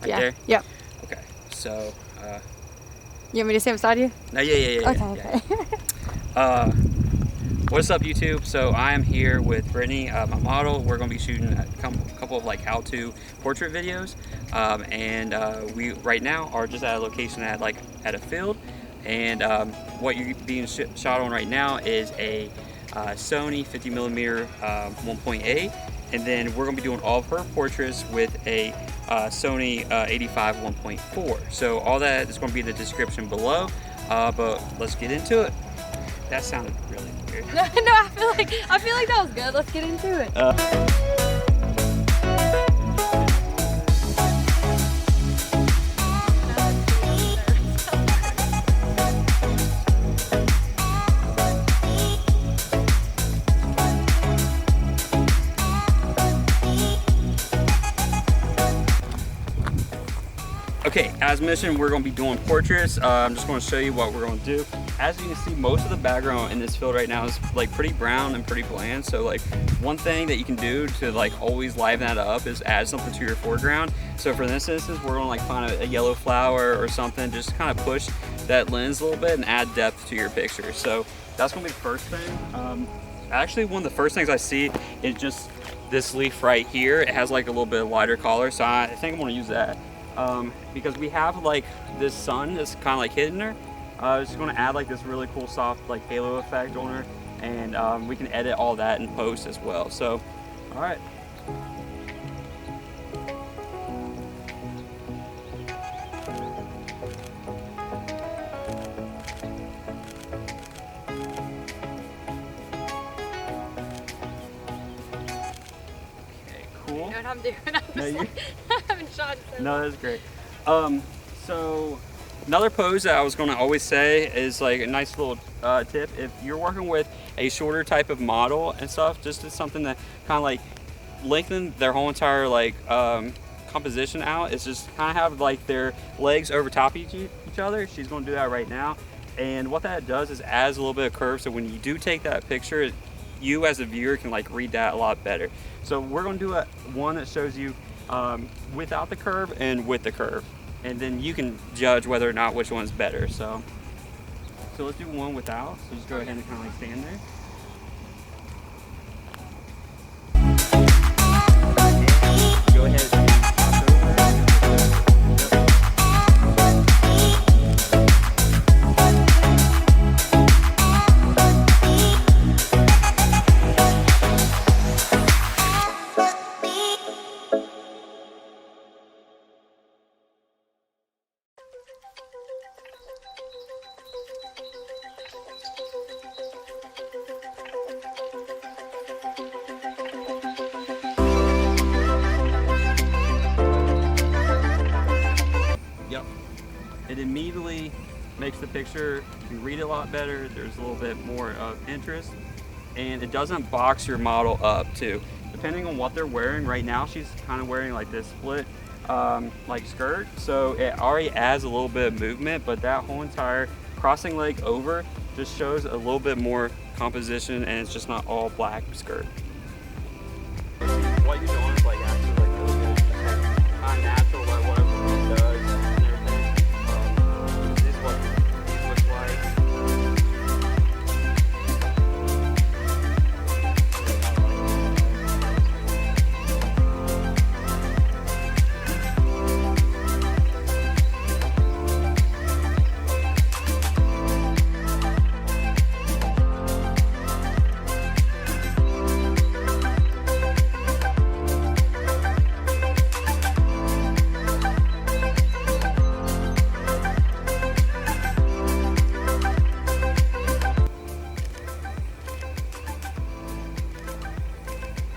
Right yeah. there? Yep. Okay, so You want me to stand beside you? no, yeah. Okay. What's up, YouTube? So I am here with Brittney, my model. We're going to be shooting a couple of like how-to portrait videos, and we right now are just at a location at a field, and what you're being shot on right now is a Sony 50mm 1.8, and then we're going to be doing all of her portraits with a Sony 85 1.4. So all that is going to be in the description below, but let's get into it. That sounded really weird. No, I feel like that was good. Let's get into it. Okay, as mentioned, we're going to be doing portraits. I'm just going to show you what we're going to do. As you can see, most of the background in this field right now is like pretty brown and pretty bland. So like one thing that you can do to like always liven that up is add something to your foreground. So for this instance, we're going to like find a yellow flower or something, just kind of push that lens a little bit and add depth to your picture. So that's going to be the first thing. Actually, one of the first things I see is just this leaf right here. It has like a little bit of lighter color, so I think I'm going to use that. Because we have like this sun that's kind of like hidden her. It's going to add like this really cool soft like halo effect on her, and we can edit all that in post as well. So, all right. Cool. You know what I'm doing? I haven't shot so No, that's great. So another pose that I was going to always say is like a nice little tip. If you're working with a shorter type of model and stuff, just do something that kind of like lengthen their whole entire like composition out. It's just kind of have like their legs over top of each other. She's going to do that right now. And what that does is adds a little bit of curve. So when you do take that picture, you as a viewer can like read that a lot better. So we're going to do one that shows you without the curve and with the curve, and then you can judge whether or not which one's better. So let's do one without. So just go ahead and kind of like stand there. Go ahead and cross over. Yep. It immediately makes the picture, you can read it a lot better, there's a little bit more of interest, and it doesn't box your model up too. Depending on what they're wearing, right now she's kind of wearing like this split like skirt, so it already adds a little bit of movement, but that whole entire crossing leg over just shows a little bit more composition, and it's just not all black skirt. What you're doing is like actually like really good, just like kind of natural, like whatever one does and everything. This is what these look like.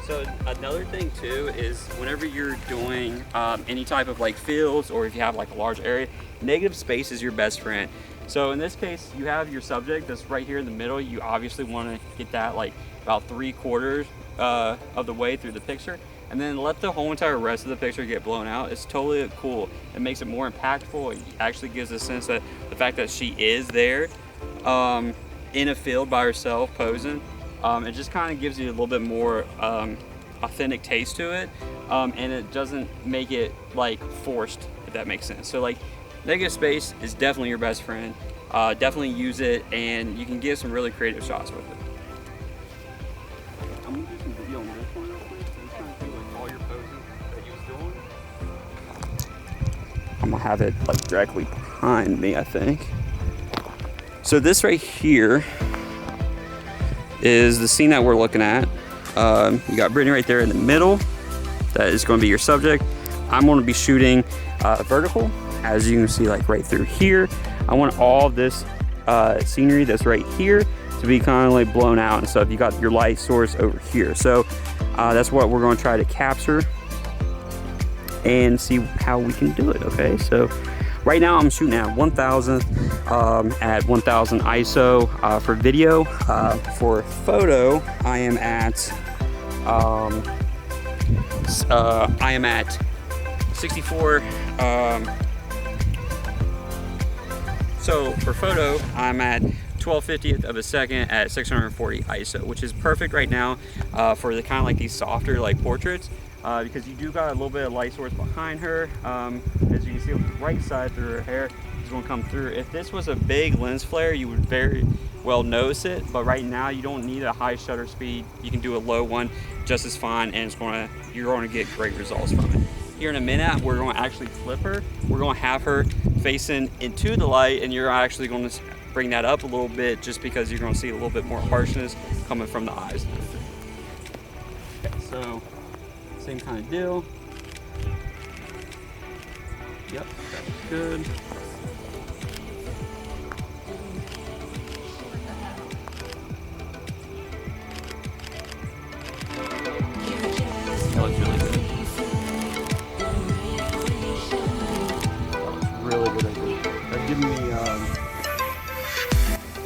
So another thing too is whenever you're doing any type of like fields, or if you have like a large area, negative space is your best friend. So in this case, you have your subject that's right here in the middle. You obviously want to get that like about 3/4 of the way through the picture, and then let the whole entire rest of the picture get blown out. It's totally cool. It makes it more impactful. It actually gives a sense that the fact that she is there in a field by herself posing, it just kind of gives you a little bit more authentic taste to it, and it doesn't make it like forced, if that makes sense. So like negative space is definitely your best friend. Definitely use it, and you can get some really creative shots with it. I'm gonna do some video on this one real quick. I'm trying to do like all your poses that you was doing. I'm gonna have it like directly behind me, I think. So this right here is the scene that we're looking at. You got Brittney right there in the middle. That is going to be your subject. I'm going to be shooting vertical, as you can see, like right through here. I want all of this scenery that's right here to be kind of like blown out and stuff. You got your light source over here. So that's what we're going to try to capture and see how we can do it. Okay, so right now I'm shooting at 1000 at 1000 ISO for video. For photo, I am at 64. So for photo, I'm at 12/50th of a second at 640 ISO, which is perfect right now for the kind of like these softer like portraits, because you do got a little bit of light source behind her. As you can see on the right side through her hair is going to come through. If this was a big lens flare, you would very well notice it, but right now you don't need a high shutter speed. You can do a low one just as fine, and you're going to get great results from it. Here in a minute, we're going to actually flip her. We're going to have her facing into the light, and you're actually going to bring that up a little bit just because you're going to see a little bit more harshness coming from the eyes. Okay, so same kind of deal. Yep, that's good. That looks really good. Really good idea. That's giving me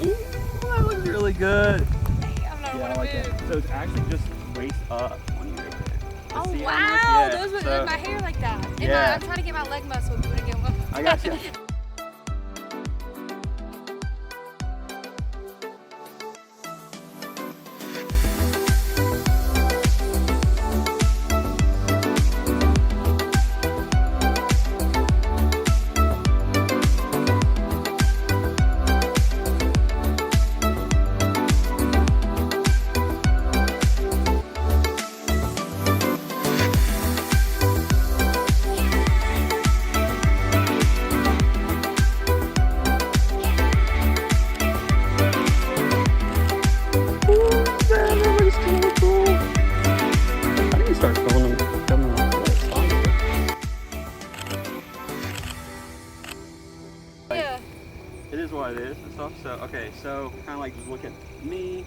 ooh, that looks really good. Yeah, I like that. So it's actually just waist up on you right there. Oh See, wow, yeah, those would so, make my hair like that. And yeah. I'm trying to get my leg muscle to get one. I got you. It is what it is and stuff. So okay, so kind of like just look at me.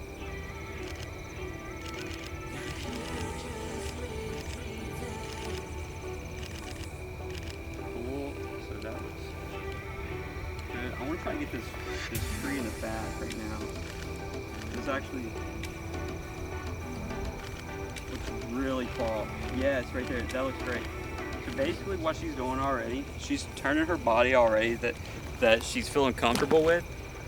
Cool. So that looks good. I want to try to get this tree in the back right now. This actually looks really cool. Yeah, it's right there. That looks great. So basically, what she's doing already, she's turning her body already that she's feeling comfortable with,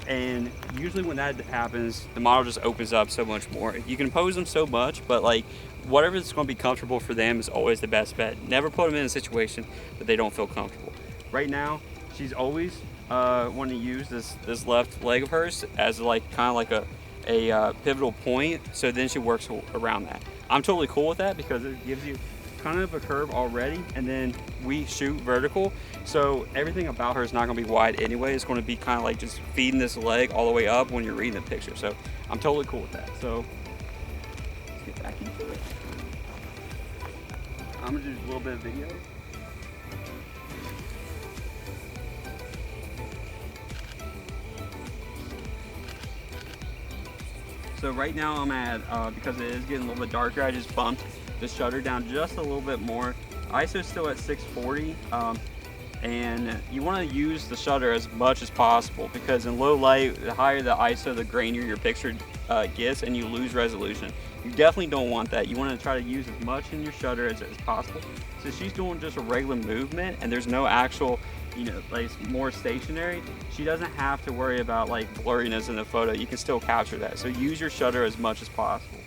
and usually when that happens, the model just opens up so much more. You can pose them so much, but like whatever's going to be comfortable for them is always the best bet. Never put them in a situation that they don't feel comfortable. Right now, she's always wanting to use this left leg of hers as like kind of like a pivotal point, so then she works around that. I'm totally cool with that because it gives you kind of a curve already, and then we shoot vertical, so everything about her is not going to be wide anyway. It's going to be kind of like just feeding this leg all the way up when you're reading the picture. So I'm totally cool with that. So let's get back into it. I'm gonna do a little bit of video. So right now I'm at, because it is getting a little bit darker, I just bumped the shutter down just a little bit more. ISO is still at 640, and you want to use the shutter as much as possible, because in low light, the higher the ISO, the grainier your picture gets, and you lose resolution. You definitely don't want that. You want to try to use as much in your shutter as possible. So she's doing just a regular movement, and there's no actual, you know, like more stationary. She doesn't have to worry about like blurriness in the photo. You can still capture that. So use your shutter as much as possible.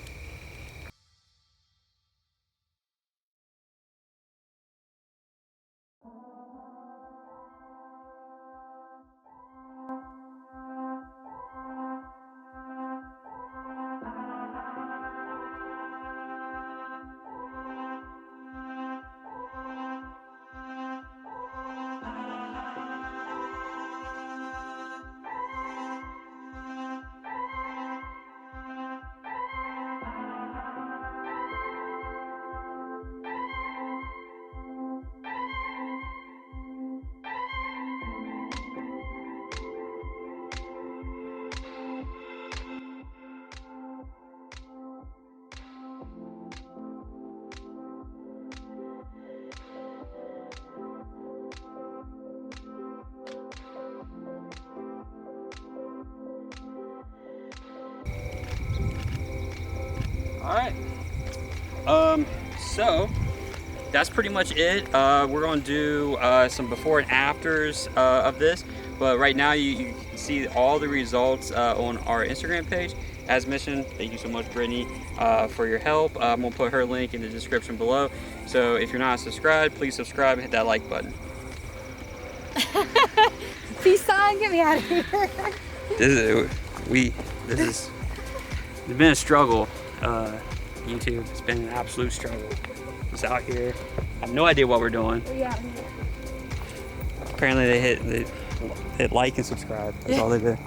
right. So that's pretty much it. We're gonna do some before and afters of this, but right now you can see all the results on our Instagram page. As mentioned, thank you so much, Brittney, for your help. I'm gonna put her link in the description below. So if you're not subscribed, please subscribe and hit that like button. Peace sign, get me out of here. It's been a struggle. YouTube, it's been an absolute struggle. Just out here, I have no idea what we're doing. Yeah. Apparently they hit like and subscribe. That's all they did.